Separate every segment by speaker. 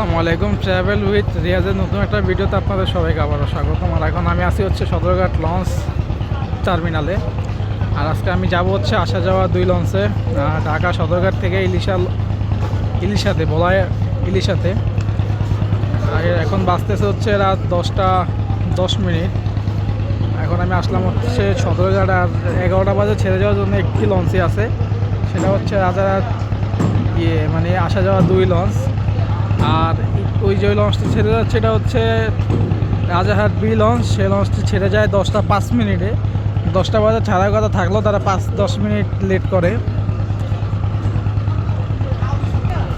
Speaker 1: আসসালামু আলাইকুম। Travel with রিয়াজের নতুন একটা ভিডিওতে আপনাদের সবাইকে আবারও স্বাগতম। আর এখন আমি আছি সদরঘাট লঞ্চ টার্মিনালে। আর আজকে আমি যাব আসা যাওয়া 2 লঞ্চে, ঢাকা সদরঘাট থেকে ইলিশাতে বলায় ইলিশাতে। আর এখন বাজতেছে রাত 10:10। এখন আমি আসলাম সদরঘাট। আর 11টা বাজে ছেড়ে যাওয়ার জন্য একটি লঞ্চই আছে, সেটা রাজারহাট মানে আসা যাওয়া 2 লঞ্চ। আর ওই যে লঞ্চটি ছেড়ে যাচ্ছে এটা রাজারহাট বি লঞ্চ। সেই লঞ্চটি ছেড়ে যায় 10:05। 10টা বাজে ছাড়ার কথা থাকলেও তারা 5-10 মিনিট লেট করে।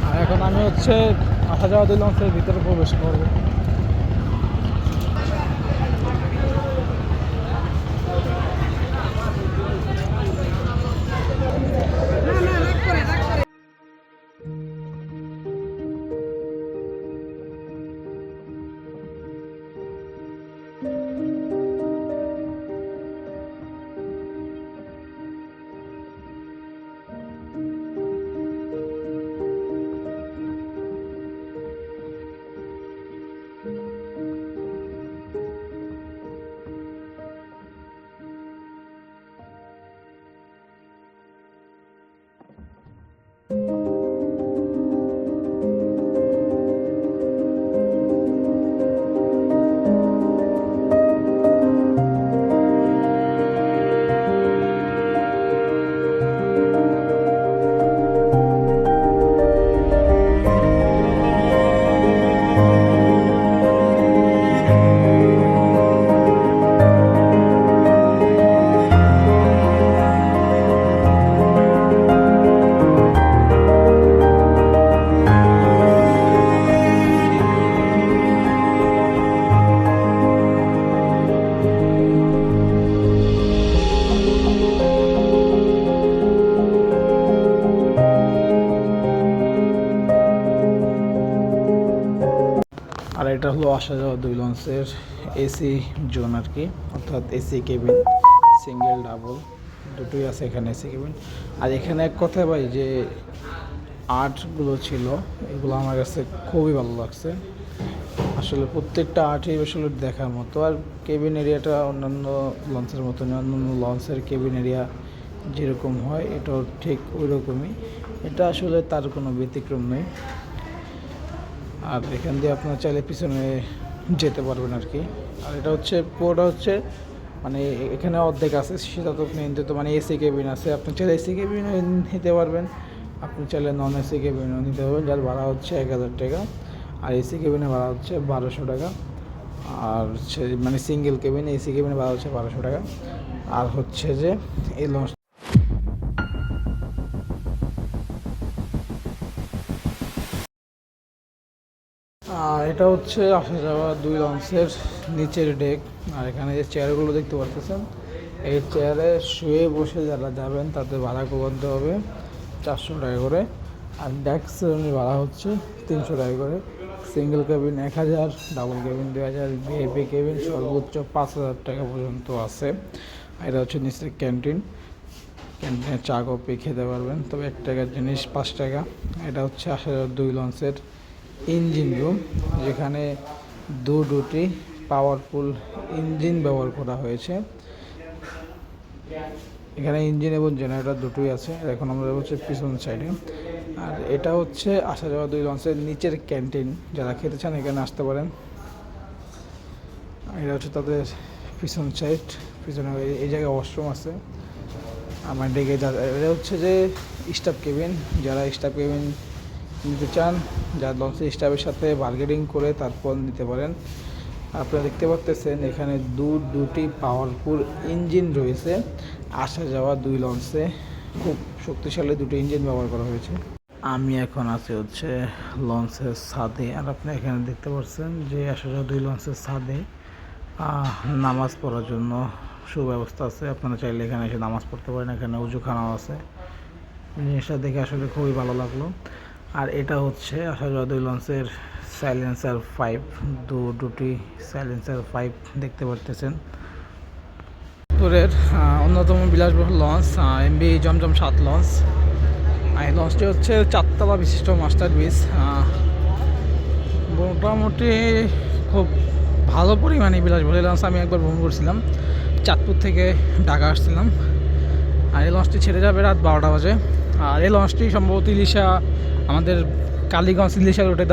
Speaker 1: আর এখন আমি আসা যাওয়া 2 লঞ্চের ভিতরে প্রবেশ করবো। আর এটা হলো আসা যাওয়া 2 লঞ্চের এসি জোন আর কি, অর্থাৎ এসি কেবিন, সিঙ্গেল ডাবল দুটোই আছে এখানে এসি কেবিন। আর এখানে এক কথায় ভাই যে আর্টগুলো ছিল এগুলো আমার কাছে খুবই ভালো লাগছে। আসলে প্রত্যেকটা আর্টই আসলে দেখার মতো। আর কেবিন এরিয়াটা অন্যান্য লঞ্চের মতো নয়। অন্যান্য লঞ্চের কেবিন এরিয়া যেরকম হয় এটাও ঠিক ওই রকমই। এটা আসলে তার কোনো ব্যতিক্রম নেই। আর এখান দিয়ে আপনারা চাইলে পিছনে যেতে পারবেন আর কি। আর এটা পুরোটা মানে এখানে অর্ধেক আছে শীতাতপ নিয়ন্ত্রিত, মানে এসি কেবিন আছে। আপনি চাইলে এসি কেবিন নিতে পারবেন, আপনি চাইলে নন এসি কেবিনও নিতে পারবেন, যার ভাড়া 1000 টাকা। আর এসি কেবিনের ভাড়া 1200 টাকা। আর মানে সিঙ্গেল কেবিন, এসি কেবিনের ভাড়া 1200 টাকা। আর যে এই লঞ্চ এটা আসা যাওয়া 2 লঞ্চের নিচের ডেক। আর এখানে যে চেয়ারগুলো দেখতে পাচ্ছেন, এই চেয়ারে শুয়ে বসে যারা যাবেন তাদের ভাড়া করতে হবে 400 টাকা করে। আর ডেক শ্রেণীর ভাড়া 300 টাকা করে। Single cabin 1000, double cabin 2000, VIP cabin সর্বোচ্চ 5000 টাকা পর্যন্ত আছে। এটা নিচের ক্যান্টিনে চা কফি খেতে পারবেন, তবে 1 টাকার জিনিস 5 টাকা। এটা আসা যাওয়া 2 লঞ্চের ইঞ্জিন রুম, যেখানে দুটি পাওয়ারফুল ইঞ্জিন ব্যবহার করা হয়েছে। এখানে ইঞ্জিন এবং জেনারেটর দুটোই আছে। এখন আমরা পিছন সাইডে। আর এটা আসা যাওয়া 2 লঞ্চের নিচের ক্যান্টিন, যারা খেতে চান এখানে আসতে পারেন। এটা তাদের পিছন সাইড, পিছনে এই জায়গায় ওয়াশরুম আছে। আমার ডেকে এটা যে স্টাফ কেবিন, যারা স্টাফ কেবিন নিতে চান, যার লঞ্চের স্টাফের সাথে বার্গেনিং করে তারপর নিতে পারেন। আপনারা দেখতে পাচ্ছেন এখানে দুটি পাওয়ারফুল ইঞ্জিন রয়েছে। আসা যাওয়া 2 লঞ্চে খুব শক্তিশালী দুটো ইঞ্জিন ব্যবহার করা হয়েছে। আমি এখন আছি লঞ্চের ছাদে। আর আপনি এখানে দেখতে পাচ্ছেন যে আসা যাওয়া 2 লঞ্চের ছাদে নামাজ পড়ার জন্য সুব্যবস্থা আছে। আপনারা চাইলে এখানে এসে নামাজ পড়তে পারেন। এখানে উজুখানাও আছে। জিনিসটা দেখে আসলে খুবই ভালো লাগলো। আর এটা আসা যাওয়া 2 লঞ্চের সাইলেন্সার 5, দুটি সাইলেন্সার 5 দেখতে পারতেছেন। অন্যতম বিলাসবহুল লঞ্চ এমভি জমজম 7 লঞ্চ। এই লঞ্চটি 4 তলা বিশিষ্ট মাস্টার পিস। মোটামুটি খুব ভালো পরিমাণে বিলাসবহুল এই লঞ্চ আমি একবার ভ্রমণ করছিলাম, চাঁদপুর থেকে ঢাকা আসছিলাম। আর এই লঞ্চটি ছেড়ে যাবে রাত 12টা বাজে। আর এই লঞ্চটি সম্ভবত ইলিশা, আমাদের কালীগঞ্জ ইলিশা রুটে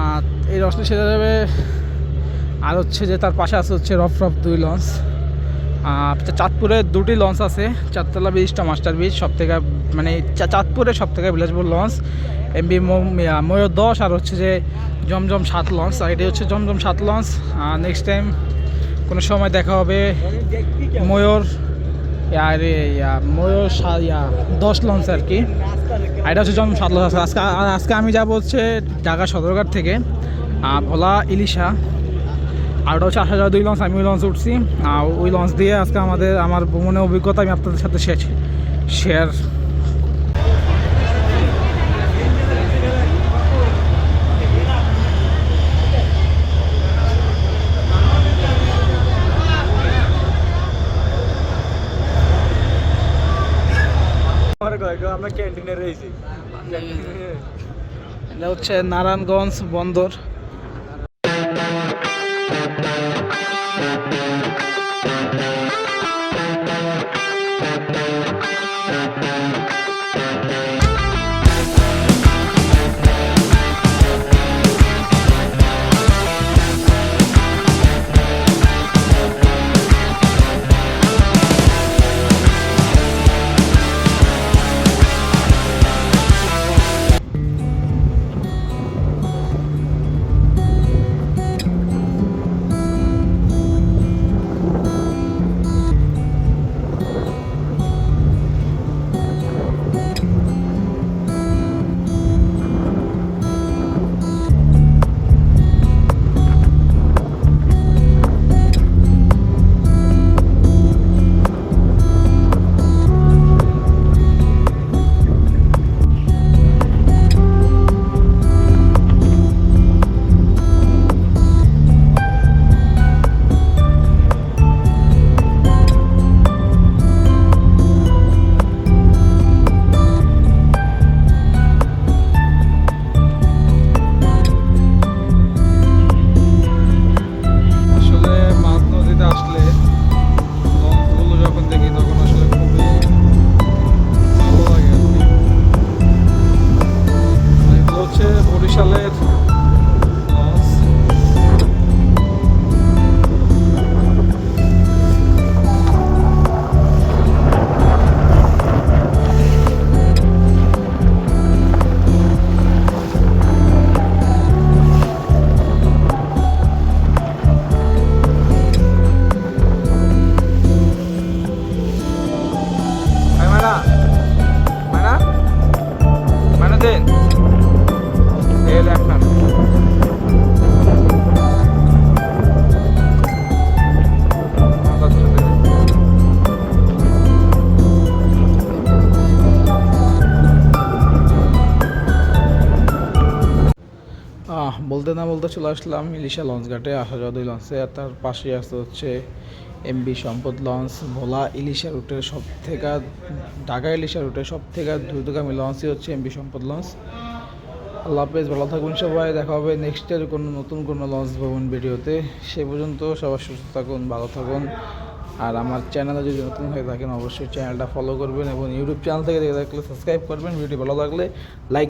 Speaker 1: আর এই লঞ্চটি ছেড়ে যাবে। আর হচ্ছে যে তার পাশে আছে হচ্ছে রফ 2 লঞ্চ। চাঁদপুরে 2টি লঞ্চ আছে, চারতলা ব্রিজটা মাস্টার ব্রিজ সব থেকে মানে চাঁদপুরে সব থেকে বিলাসবহুল লঞ্চ। এমবি ময়ূর 10 আর হচ্ছে যে জমজম 7 লঞ্চ। আর এটি হচ্ছে জমজম 7 লঞ্চ। নেক্সট টাইম কোনো সময় দেখা হবে ময়ূর আর ময়ূর 10 লঞ্চ আর কি। আর এটা হচ্ছে জমজম 7 লঞ্চ। আজকে আমি যাবো হচ্ছে ঢাকা সদরঘাট থেকে ভোলা ইলিশা। আর ওটা হচ্ছে 2 লঞ্চ। আমি ওই লঞ্চ উঠছি, আর ওই লঞ্চ দিয়ে আজকে আমার ভ্রমণের অভিজ্ঞতা আমি আপনাদের সাথে শেয়ার।
Speaker 2: আমরা ক্যান্টিনে রয়েছি।
Speaker 1: এটা হচ্ছে নারায়ণগঞ্জ বন্দর। বলতে না বলতে চলে আসলাম ইলিশা লঞ্চ ঘাটে। আসা যাওয়া 2 লঞ্চে। আর তার পাশে আছে হচ্ছে এমবি সম্পদ লঞ্চ। ভোলা ইলিশা রুটের সব থেকে, ঢাকা ইলিশা রুটের সব থেকে দ্রুতগামী লঞ্চই হচ্ছে এমবি সম্পদ লঞ্চ। আল্লাহ হাফেজ, ভালো থাকুন সবাই। দেখা হবে নেক্সট ইয়ার নতুন কোনো লঞ্চ ভ্রমণ ভিডিওতে। সে পর্যন্ত সবাই সুস্থ থাকুন, ভালো থাকুন। আর আমার চ্যানেলে যদি নতুন হয়ে থাকেন অবশ্যই চ্যানেলটা ফলো করবেন এবং ইউটিউব চ্যানেল থেকে দেখে থাকলে সাবস্ক্রাইব করবেন। ভিডিও ভালো লাগলে লাইক